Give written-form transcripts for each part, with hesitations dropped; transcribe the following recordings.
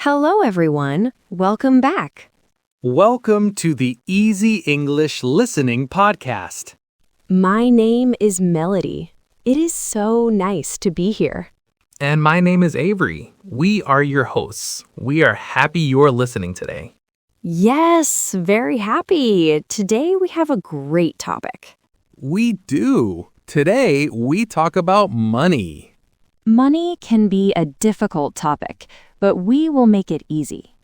Hello, everyone. Welcome back. Welcome to the Easy English Listening Podcast. My name is Melody. It is so nice to be here. And my name is Avery. We are your hosts. We are happy you're listening today. Yes, very happy. Today we have a great topic. We do. Today we talk about money. Money can be a difficult topic, but we will make it easy.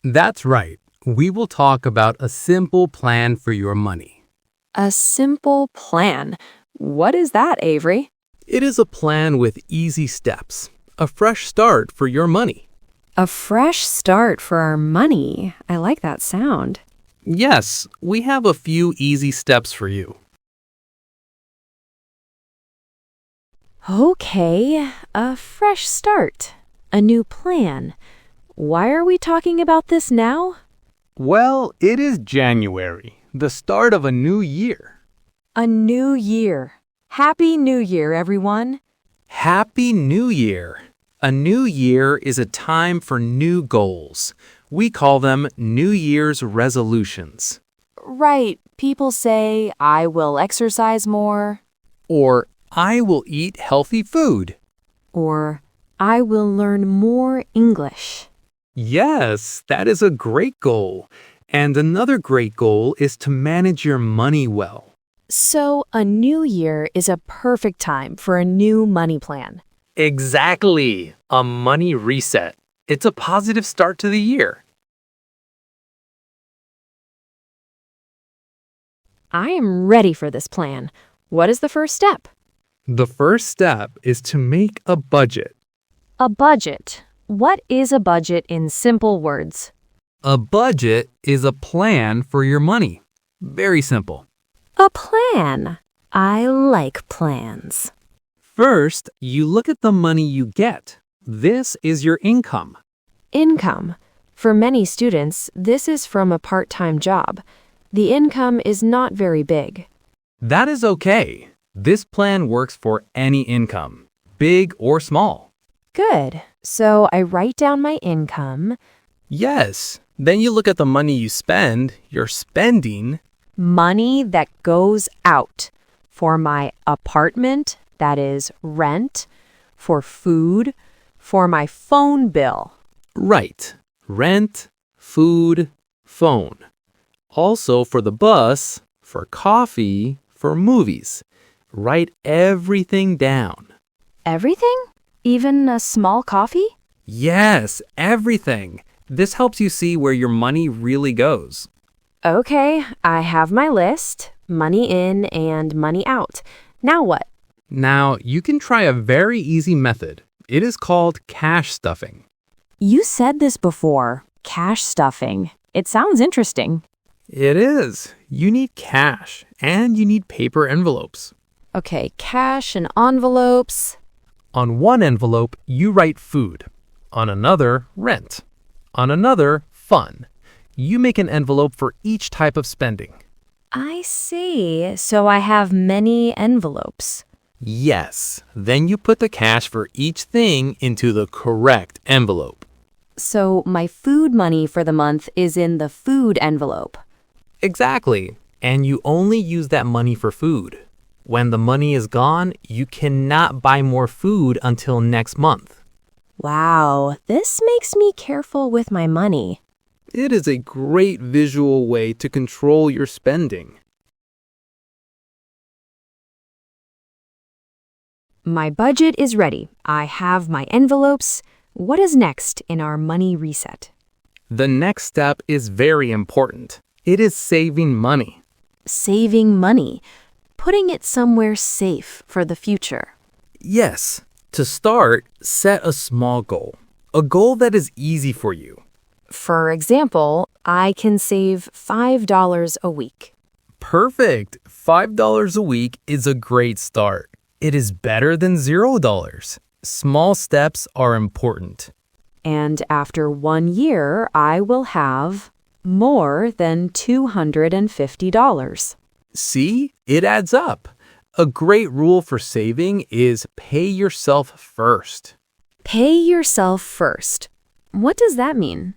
That's right. We will talk about a simple plan for your money. A simple plan. What is that, Avery? It is a plan with easy steps, a fresh start for your money. A fresh start for our money. I like that sound. Yes, we have a few easy steps for you. Okay, a fresh start. A new plan. Why are we talking about this now? Well, it is January, the start of a new year. A new year. Happy New Year, everyone. Happy New Year! A new year is a time for new goals. We call them New Year's resolutions. Right. People say, I will exercise more. Or, I will eat healthy food. Or, I will learn more English. Yes, that is a great goal. And another great goal is to manage your money well. So, a new year is a perfect time for a new money plan. Exactly. A money reset. It's a positive start to the year. I am ready for this plan. What is the first step? The first step is to make a budget. A budget. What is a budget in simple words? A budget is a plan for your money. Very simple. A plan. I like plans. First, you look at the money you get. This is your income. Income. For many students, this is from a part-time job. The income is not very big. That is okay. This plan works for any income, big or small. Good. So I write down my income. Yes. Then you look at the money you spend, your spending. Money that goes out. For my apartment, that is rent. For food. For my phone bill. Right. Rent, food, phone. Also for the bus, for coffee, for movies. Write everything down. Everything? Even a small coffee? Yes, everything. This helps you see where your money really goes. Okay, I have my list. Money in and money out. Now what? Now, you can try a very easy method. It is called cash stuffing. You said this before. Cash stuffing. It sounds interesting. It is. You need cash and you need paper envelopes. Okay, cash and envelopes. On one envelope, you write food. On another, rent. On another, fun. You make an envelope for each type of spending. I see. So I have many envelopes. Yes. Then you put the cash for each thing into the correct envelope. So my food money for the month is in the food envelope. Exactly. And you only use that money for food. When the money is gone, you cannot buy more food until next month. Wow, this makes me careful with my money. It is a great visual way to control your spending. My budget is ready. I have my envelopes. What is next in our money reset? The next step is very important. It is saving money. Saving money. Putting it somewhere safe for the future. Yes. To start, set a small goal. A goal that is easy for you. For example, I can save $5 a week. Perfect. $5 a week is a great start. It is better than $0. Small steps are important. And after 1 year, I will have more than $250. See, it adds up. A great rule for saving is pay yourself first. Pay yourself first. What does that mean?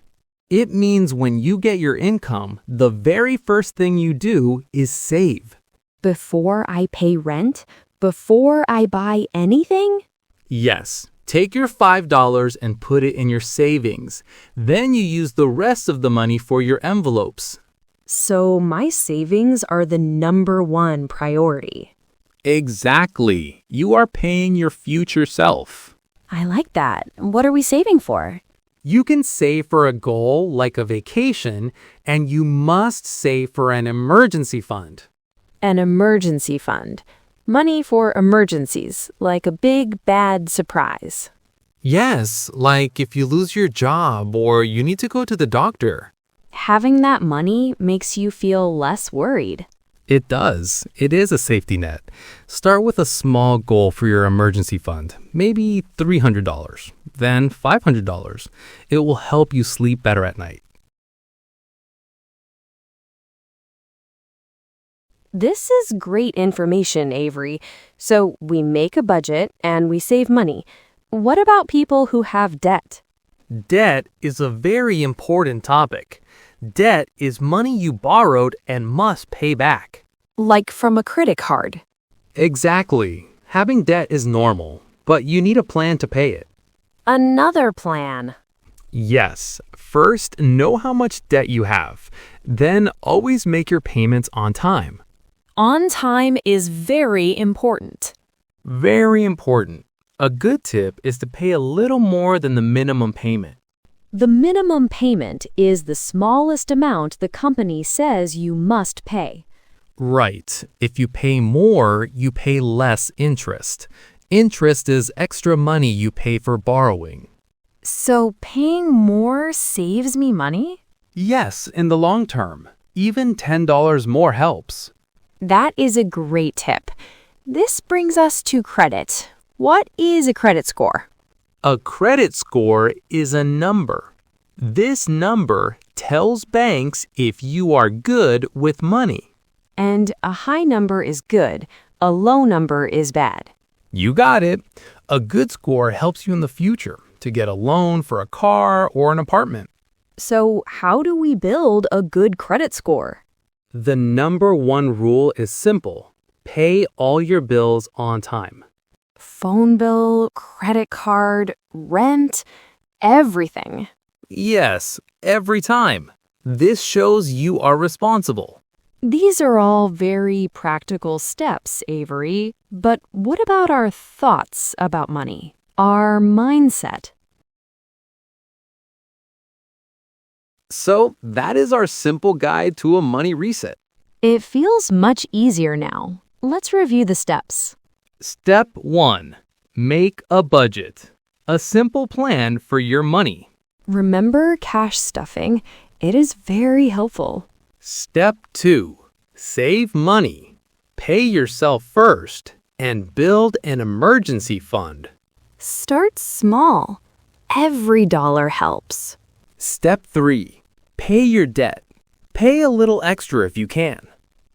It means when you get your income, the very first thing you do is save. Before I pay rent? Before I buy anything? Yes. Take your $5 and put it in your savings. Then you use the rest of the money for your envelopes. So my savings are the number one priority. Exactly. You are paying your future self. I like that. What are we saving for? You can save for a goal like a vacation, and you must save for an emergency fund. An emergency fund. Money for emergencies, like a big, bad surprise. Yes, like if you lose your job or you need to go to the doctor. Having that money makes you feel less worried. It does. It is a safety net. Start with a small goal for your emergency fund, maybe $300, then $500. It will help you sleep better at night. This is great information, Avery. So we make a budget and we save money. What about people who have debt? Debt is a very important topic. Debt is money you borrowed and must pay back. Like from a credit card. Exactly. Having debt is normal, but you need a plan to pay it. Another plan. Yes. First, know how much debt you have. Then always make your payments on time. On time is very important. Very important. A good tip is to pay a little more than the minimum payment. The minimum payment is the smallest amount the company says you must pay. Right. If you pay more, you pay less interest. Interest is extra money you pay for borrowing. So paying more saves me money? Yes, in the long term. Even $10 more helps. That is a great tip. This brings us to credit. What is a credit score? A credit score is a number. This number tells banks if you are good with money. And a high number is good. A low number is bad. You got it. A good score helps you in the future to get a loan for a car or an apartment. So how do we build a good credit score? The number one rule is simple. Pay all your bills on time. Phone bill, credit card, rent, everything. Yes, every time. This shows you are responsible. These are all very practical steps, Avery. But what about our thoughts about money? Our mindset? So that is our simple guide to a money reset. It feels much easier now. Let's review the steps. Step 1. Make a budget. A simple plan for your money. Remember cash stuffing. It is very helpful. Step 2. Save money. Pay yourself first and build an emergency fund. Start small. Every dollar helps. Step 3. Pay your debt. Pay a little extra if you can.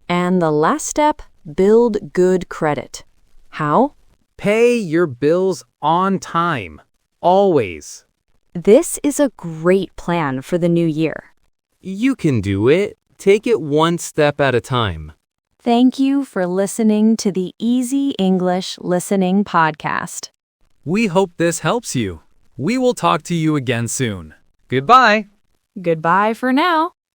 And the last step, build good credit. How? Pay your bills on time. Always. This is a great plan for the new year. You can do it. Take it one step at a time. Thank you for listening to the Easy English Listening Podcast. We hope this helps you. We will talk to you again soon. Goodbye. Goodbye for now.